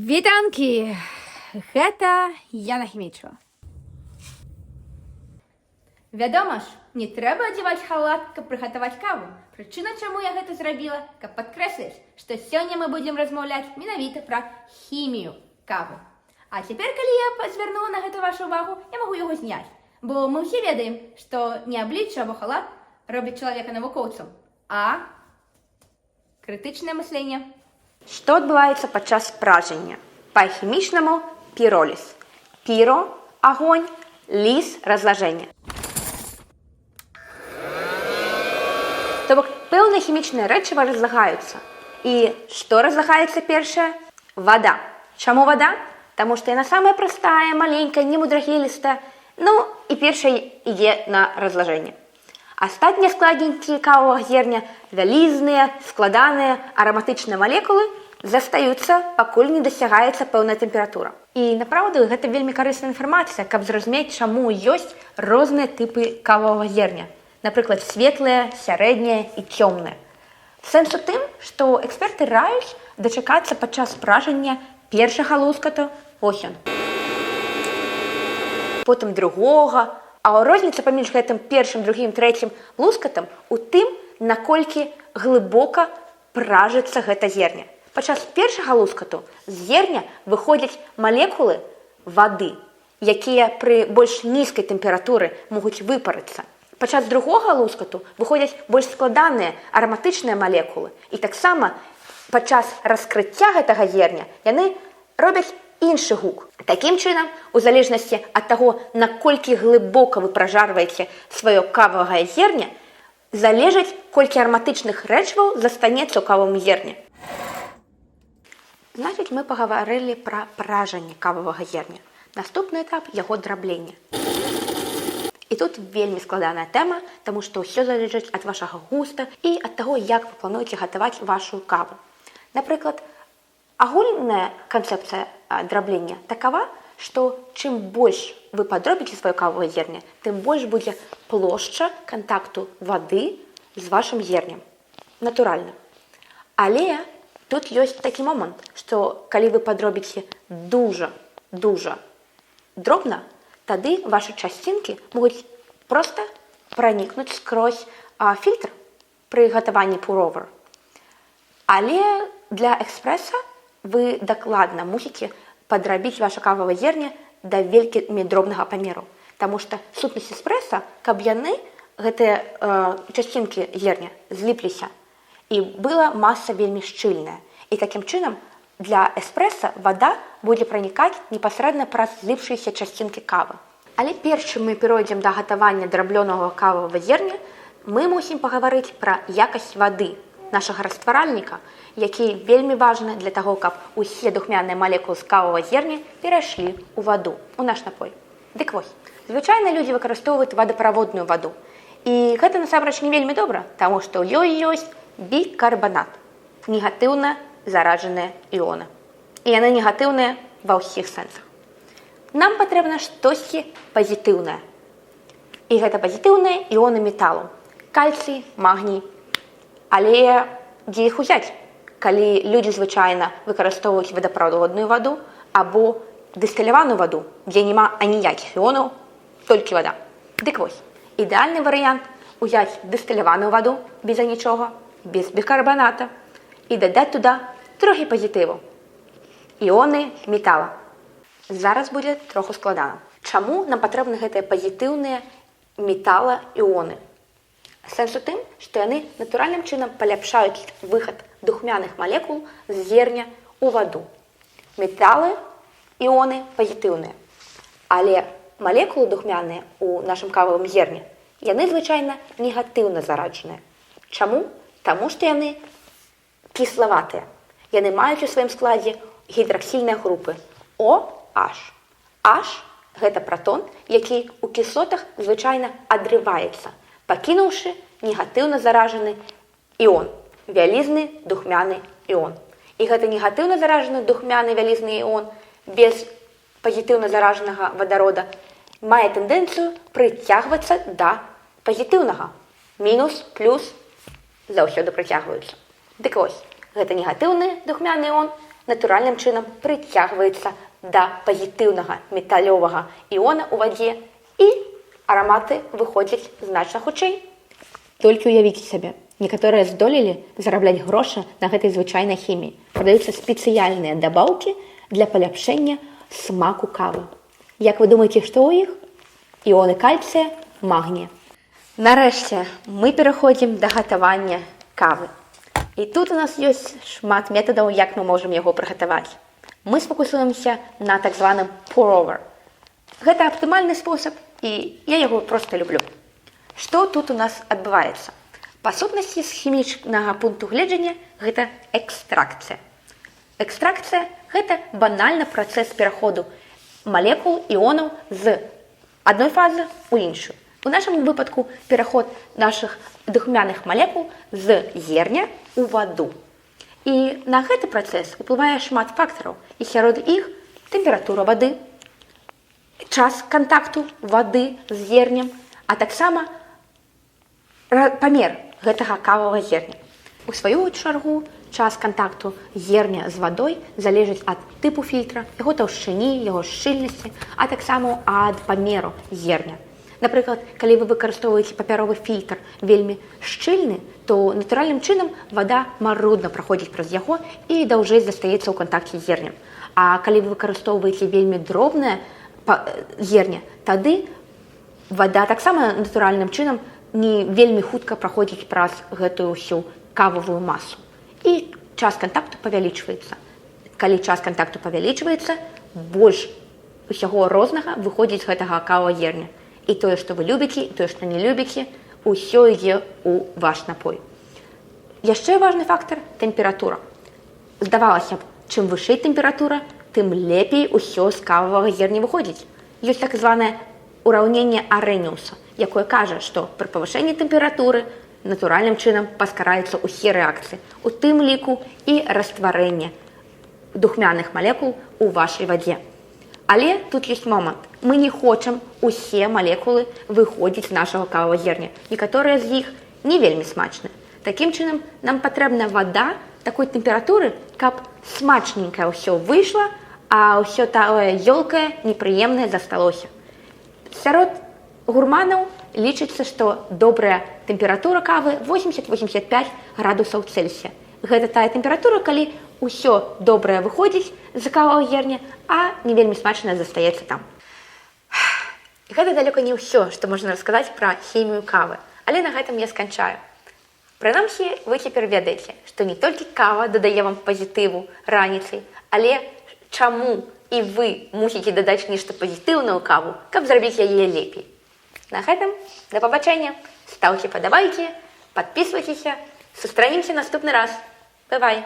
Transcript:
Вітанкі! Гэта Яна Хімічова. Вядома ж, не трэба адзяваць халат, каб прыгатаваць каву. Прычына, чаму я гэта зрабіла, каб падкрэсліць, што сёння мы будзем размаўляць менавіта пра хімію кавы. А цяпер, калі я звярнула на гэта вашу увагу, я магу яго зняць. Бо мы ўсе ведаем, што не аблічча або халат робіць чалавека навукоўцам, а крытычнае мысленне. Што адбываецца падчас пражання? Па-хімічнаму піроліз. Піро – агонь, ліз – разлажэнне. То бок пэўныя хімічныя рэчывы разлагаюцца. І што разлагаецца першае? Вада. Чаму вада? Таму што яна самая простая, маленькая, немудрагелістая. Ну, і першая ідзе на разлажэнне. Астатнія складнікі кававага зерня, вялізныя, складаныя, араматычныя малекулы застаюцца, пакуль не дасягаецца пэўная тэмпература. І напраўду гэта вельмі карысная інфармацыя, каб зразумець, чаму ёсць розныя тыпы кававага зерня. Напрыклад, светлае, сярэдняе і цёмнае. Сэнс у тым, што эксперты раюць дачакацца падчас пражання першага лускату, ось ён. Потым другога, а розніца паміж гэтым першым, другім, трэцім лускатам у тым, наколькі глыбока пражыцца гэта зерня. Падчас першага лускату з зерня выходзяць малекулы вады, якія пры больш нізкай тэмпературы могуць выпарыцца. Падчас другога лускату выходзяць больш складаныя араматычныя малекулы. І таксама падчас раскрыцця гэтага зерня яны робяць іншы гук. Такім чынам, у залежнасці ад таго, наколькі глыбока вы пражарваеце сваё кававае зерня, залежыць, колькі араматычных рэчываў застанецца ў кававым зерні. Значыць, мы пагаварылі пра пражанне кававага зерня. Наступны этап – яго драбнення. І тут вельмі складаная тэма, таму што ўсё залежыць ад вашага густа і ад таго, як вы плануеце гатаваць вашу каву. Напрыклад, агульная канцэпцыя драбнення такава, што чым больш вы падробіце сваё кававае зерня, тым больш будзе плошча кантакту вады з вашым зернем. Натуральна. Але тут ёсць такі момант, што калі вы падробіце дужа дробна, тады вашы часцінкі могуць проста пранікнуць скрозь фільтр пры гатаванні pour-over. Але для экспрэса вы дакладна мусіце падрабіць ваша кававае зерня да вельмі дробнага памеру. Таму што сутнасць эспрэса, каб яны, гэтыя часцінкі зерня, зліпліся, і была маса вельмі шчыльная. І такім чынам для эспрэса вада будзе пранікаць непасрэдна праз зліпшыеся часцінкі кавы. Але перш чым мы перайдзем да гатавання драбнёнага кававага зерня, мы мусім пагаварыць пра якасць вады нашага растваральніка, які вельмі важны для таго, каб усе духмяныя малекулы з кававага зерня перайшлі ў ваду, у наш напой. Дык вось, звычайна людзі выкарыстоўваюць вадаправодную ваду. І гэта насамрэч не вельмі добра, таму што ў ёй ёсць бікарбанат, негатыўна зараджаныя іоны. І яны негатыўныя ва ўсіх сэнсах. Нам патрэбна штосьці пазітыўнае. І гэта пазітыўныя іоны металу. Кальцый, магній. Але дзе іх узяць, калі людзі звычайна выкарыстоўваюць вадаправодную ваду або дыстыляваную ваду, дзе няма аніякіх іонаў, толькі вада. Дык вось, ідэальны варыянт узяць дыстыляваную ваду без анічога, без бікарбаната і дадаць туды трохі пазітыву. Іоны метала. Зараз будзе троху складана. Чаму нам патрэбны гэтыя пазітыўныя метала-іоны? Сэнс у тым, што яны натуральным чынам паляпшаюць выхад духмяных малекул з зерня ў ваду. Металы, іоны пазітыўныя. Але малекулы духмяныя ў нашым кававым зерні, яны звычайна негатыўна зараджаныя. Чаму? Таму што яны кіславатыя. Яны маюць у сваім складзе гідраксільныя групы OH. H – гэта пратон, які ў кіслотах звычайна адрываецца, пакінуўшы негатыўна заражаны іон, вялізны духмяны іон. І гэты негатыўна заражаны духмяны вялізны іон без пазітыўна заражанага вадарода мае тэндэнцыю прыцягвацца да пазітыўнага. Мінус, плюс заўсёды прыцягваюцца. Дык вось, гэта негатыўны духмяны іон натуральным чынам прыцягваецца да пазітыўнага металёвага іона ў вадзе, і араматы выходзяць значна хутчэй. Толькі ўявіце сабе, некаторыя здолелі зарабляць грошы на гэтай звычайнай хіміі. Прадаюцца спецыяльныя дабаўкі для паляпшэння смаку кавы. Як вы думаеце, што ў іх? Іоны кальцыя, магнія. Нарэшце мы пераходзім да гатавання кавы. І тут у нас ёсць шмат метадаў, як мы можам яго прыгатаваць. Мы сфокусуемся на так званым pour-over. Гэта аптымальны спосаб, і я яго проста люблю. Што тут у нас адбываецца? Па сутнасці, з хімічнага пункту гледжання, гэта экстракцыя. Экстракцыя – гэта банальны працэс пераходу малекул іонаў з адной фазы ў іншую. У нашым выпадку пераход нашых духмяных малекул з зерня ў ваду. І на гэты працэс уплывае шмат фактараў, і сярод іх тэмпература вады, час кантакту вады з зернем, а таксама памер гэтага кававага зерня. У сваю чаргу, час кантакту зерня з вадой залежыць ад тыпу фільтра, яго таўшчыні, яго шчыльнасці, а таксама ад памеру зерня. Напрыклад, калі вы выкарыстоўваеце папяровы фільтр вельмі шчыльны, то натуральным чынам вада марудна праходзіць праз яго і даўжэй застаецца ў кантакце з зернем. А калі вы выкарыстоўваеце вельмі дробнае зерня, тады вада таксама натуральным чынам не вельмі хутка праходзіць праз гэтую ўсю кававую масу. І час кантакту павялічваецца. Калі час кантакту павялічваецца, больш усяго рознага выходзіць з гэтага кававага зерня. І тое, што вы любіце, і тое, што не любіце, усё ідзе ў ваш напой. Яшчэ важны фактар – тэмпература. Здавалася б, чым вышэй тэмпература, тым лепей усё з кававага зерня выходзіць. Ёсць так званае ураўненне Арэніуса, якое кажа, што пры павышэнні тэмпературы натуральным чынам паскараюцца ўсе рэакцыі, у тым ліку і растварэнне духмяных малекул у вашай вадзе. Але тут ёсць момант. Мы не хочам усе малекулы выходзіць з нашага кававага зерня. Некаторыя з іх не вельмі смачныя. Такім чынам, нам патрэбна вада такой тэмпературы, каб смачненькае ўсё выйшла, а ўсё тое ёлкае, непрыемнае засталося. Сярод гурманаў лічыцца, што добрая тэмпература кавы 80-85 градусаў Цельсія. Гэта тая тэмпература, калі ўсё добрае выходзіць з кававага зерня, а не вельмі смачнае застаецца там. Гэта далёка не ўсё, што можна расказаць пра хімію кавы, але на гэтым я сканчаю. Прынамсі, вы цяпер ведаеце, што не толькі кава дадае вам пазітыву раніцай, але чаму і вы мусіце дадаць нешта пазітыўнае ў каву, каб зрабіць яе лепей. На гэтым да пабачэння. Стаўце падабайкі, падпісвайцеся, сустрэнемся наступны раз. Бывай!